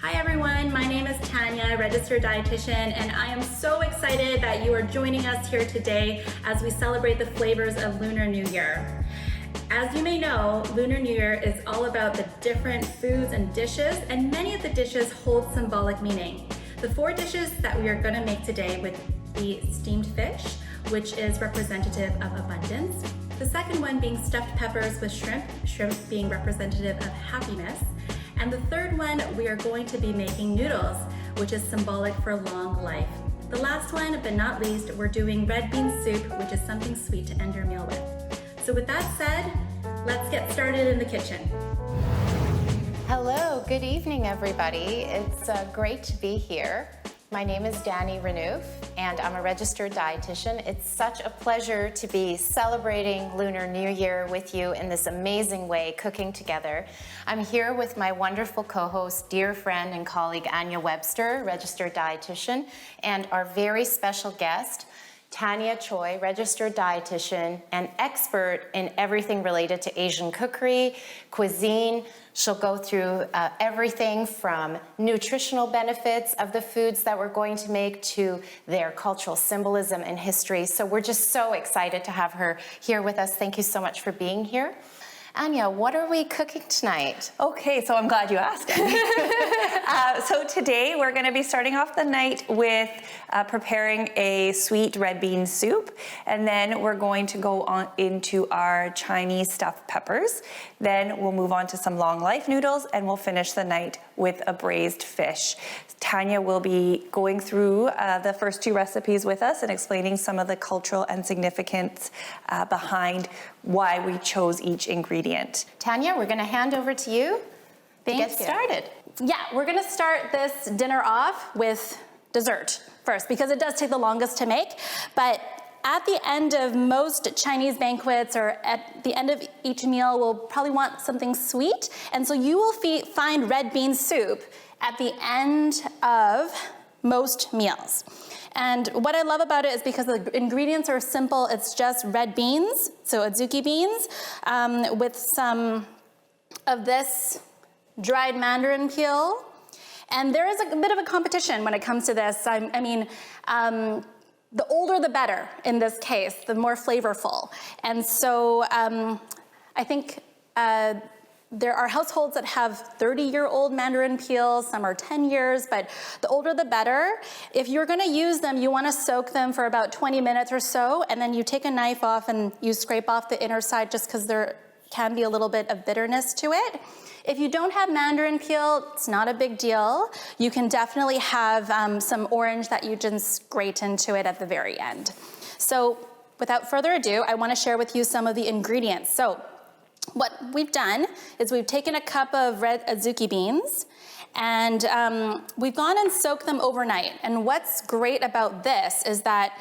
Hi everyone, my name is Tanya, registered dietitian, and I am so excited that you are joining us here today as we celebrate the flavors of Lunar New Year. As you may know, Lunar New Year is all about the different foods and dishes, and many of the dishes hold symbolic meaning. The 4 dishes that we are going to make today would be steamed fish, which is representative of abundance. The second one being stuffed peppers with shrimp, shrimp being representative of happiness. And the third one, we are going to be making noodles, which is symbolic for long life. The last one, but not least, we're doing red bean soup, which is something sweet to end your meal with. So with that said, let's get started in the kitchen. Hello, good evening everybody. It's great to be here. My name is Dani Renouf and I'm a registered dietitian. It's such a pleasure to be celebrating Lunar New Year with you in this amazing way, cooking together. I'm here with my wonderful co-host, dear friend and colleague Anja Webster, registered dietitian, and our very special guest, Tanya Choy, registered dietitian and expert in everything related to Asian cookery, cuisine. She'll go through everything from nutritional benefits of the foods that we're going to make to their cultural symbolism and history. So we're just so excited to have her here with us. Thank you so much for being here. Anja, what are we cooking tonight? Okay, so I'm glad you asked. So today we're going to be starting off the night with preparing a sweet red bean soup, and then we're going to go on into our Chinese stuffed peppers. Then we'll move on to some long life noodles, and we'll finish the night with a braised fish. Tanya will be going through the first 2 recipes with us and explaining some of the cultural and significance behind why we chose each ingredient. Tanya, we're going to hand over to you to get started. Yeah, we're gonna start this dinner off with dessert first because it does take the longest to make. But at the end of most Chinese banquets or at the end of each meal, we'll probably want something sweet. And so you will find red bean soup at the end of most meals. And what I love about it is because the ingredients are simple. It's just red beans, so adzuki beans, with some of this dried mandarin peel. And there is a bit of a competition when it comes to this. The older the better in this case, the more flavorful. And so I think there are households that have 30-year-old mandarin peels, some are 10 years, but the older the better. If you're gonna use them, you wanna soak them for about 20 minutes or so, and then you take a knife off and you scrape off the inner side just because there can be a little bit of bitterness to it. If you don't have mandarin peel, it's not a big deal. You can definitely have some orange that you just grate into it at the very end. So without further ado, I wanna share with you some of the ingredients. So what we've done is we've taken a cup of red adzuki beans and we've gone and soaked them overnight. And what's great about this is that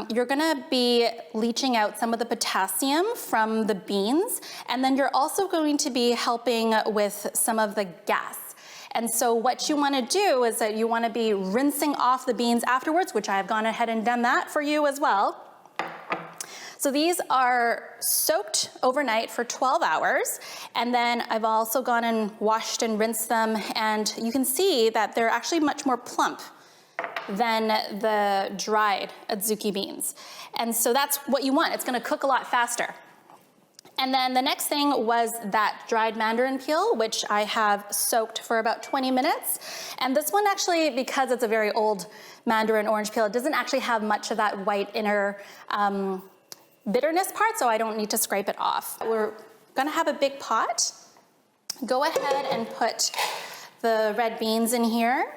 you're gonna be leaching out some of the potassium from the beans, and then you're also going to be helping with some of the gas. And so what you wanna do is that you wanna be rinsing off the beans afterwards, which I have gone ahead and done that for you as well. So these are soaked overnight for 12 hours, and then I've also gone and washed and rinsed them, and you can see that they're actually much more plump than the dried adzuki beans. And so that's what you want. It's gonna cook a lot faster. And then the next thing was that dried mandarin peel, which I have soaked for about 20 minutes. And this one actually, because it's a very old mandarin orange peel, it doesn't actually have much of that white inner bitterness part, so I don't need to scrape it off. We're gonna have a big pot. Go ahead and put the red beans in here.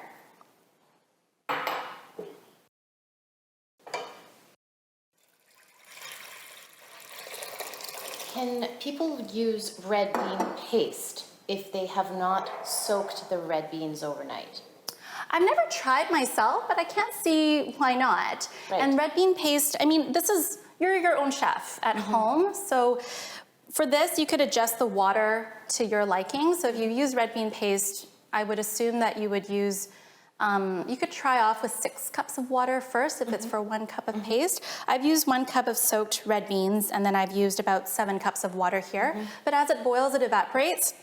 Can people use red bean paste if they have not soaked the red beans overnight? I've never tried myself, but I can't see why not. Right. And red bean paste, I mean, you're your own chef at home, so for this you could adjust the water to your liking. So if you use red bean paste, I would assume that you would use you could try off with 6 cups of water first if it's for 1 cup of paste. I've used 1 cup of soaked red beans, and then I've used about 7 cups of water here. But as it boils, it evaporates.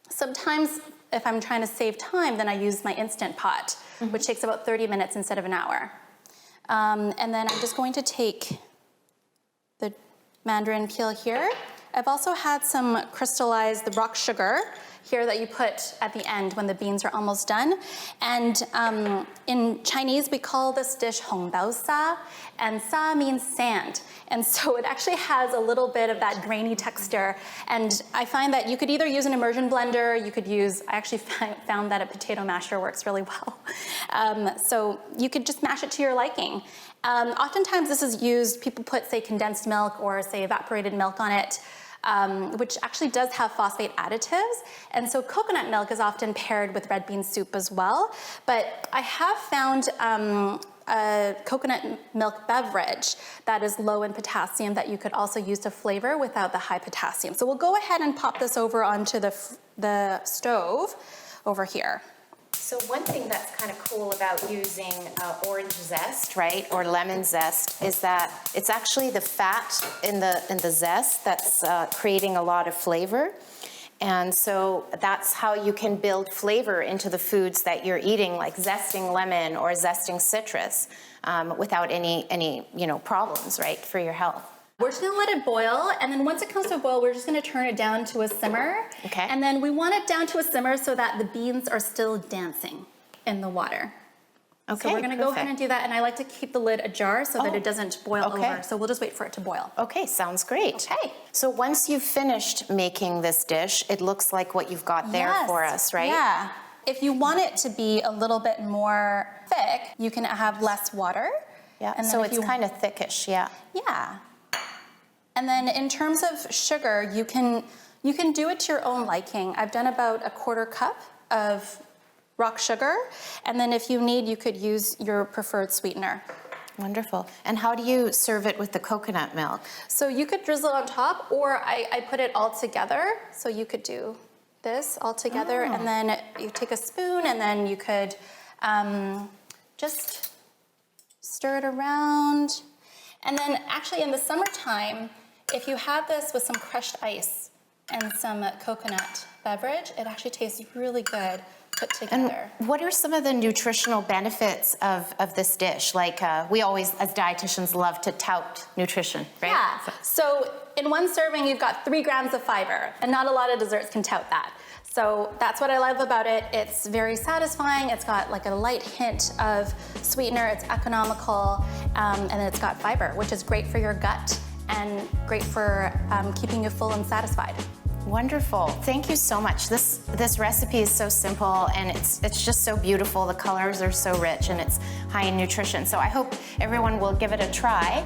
Sometimes if I'm trying to save time, then I use my Instant Pot, which takes about 30 minutes instead of an hour. And then I'm just going to take the mandarin peel here. I've also had some crystallized rock sugar here that you put at the end when the beans are almost done. And in Chinese, we call this dish hong bao sa, and sa means sand. And so it actually has a little bit of that grainy texture. And I find that you could either use an immersion blender, you could use, I actually found that a potato masher works really well. So you could just mash it to your liking. Oftentimes this is used, people put, say, condensed milk or, say, evaporated milk on it, which actually does have phosphate additives. And so coconut milk is often paired with red bean soup as well. But I have found a coconut milk beverage that is low in potassium that you could also use to flavor without the high potassium. So we'll go ahead and pop this over onto the stove over here. So one thing that's kind of cool about using orange zest, right, or lemon zest, is that it's actually the fat in the zest that's creating a lot of flavor. And so that's how you can build flavor into the foods that you're eating, like zesting lemon or zesting citrus, without any problems, right, for your health. We're just gonna let it boil, and then once it comes to a boil, we're just gonna turn it down to a simmer. Okay. And then we want it down to a simmer so that the beans are still dancing in the water. Okay, So we're gonna go ahead perfect. and do that, and I like to keep the lid ajar so that it doesn't boil okay. over. So we'll just wait for it to boil. Okay, sounds great. Okay. So once you've finished making this dish, it looks like what you've got there Yes. for us, right? Yeah. If you want it to be a little bit more thick, you can have less water. Yeah, And then so if it's you- kind of thickish, yeah. Yeah. And then in terms of sugar, you can do it to your own liking. I've done about 1/4 cup of rock sugar, and then if you need, you could use your preferred sweetener. Wonderful. And how do you serve it with the coconut milk? So you could drizzle it on top, or I put it all together. So you could do this all together, and then you take a spoon, and then you could just stir it around. And then actually in the summertime, if you have this with some crushed ice and some coconut beverage, it actually tastes really good put together. And what are some of the nutritional benefits of this dish? Like we always, as dietitians, love to tout nutrition, right? Yeah, so in one serving, you've got 3 grams of fiber, and not a lot of desserts can tout that. So that's what I love about it. It's very satisfying. It's got like a light hint of sweetener. It's economical, and it's got fiber, which is great for your gut and great for keeping you full and satisfied. Wonderful. Thank you so much. This recipe is so simple, and it's just so beautiful. The colors are so rich, and it's high in nutrition. So I hope everyone will give it a try.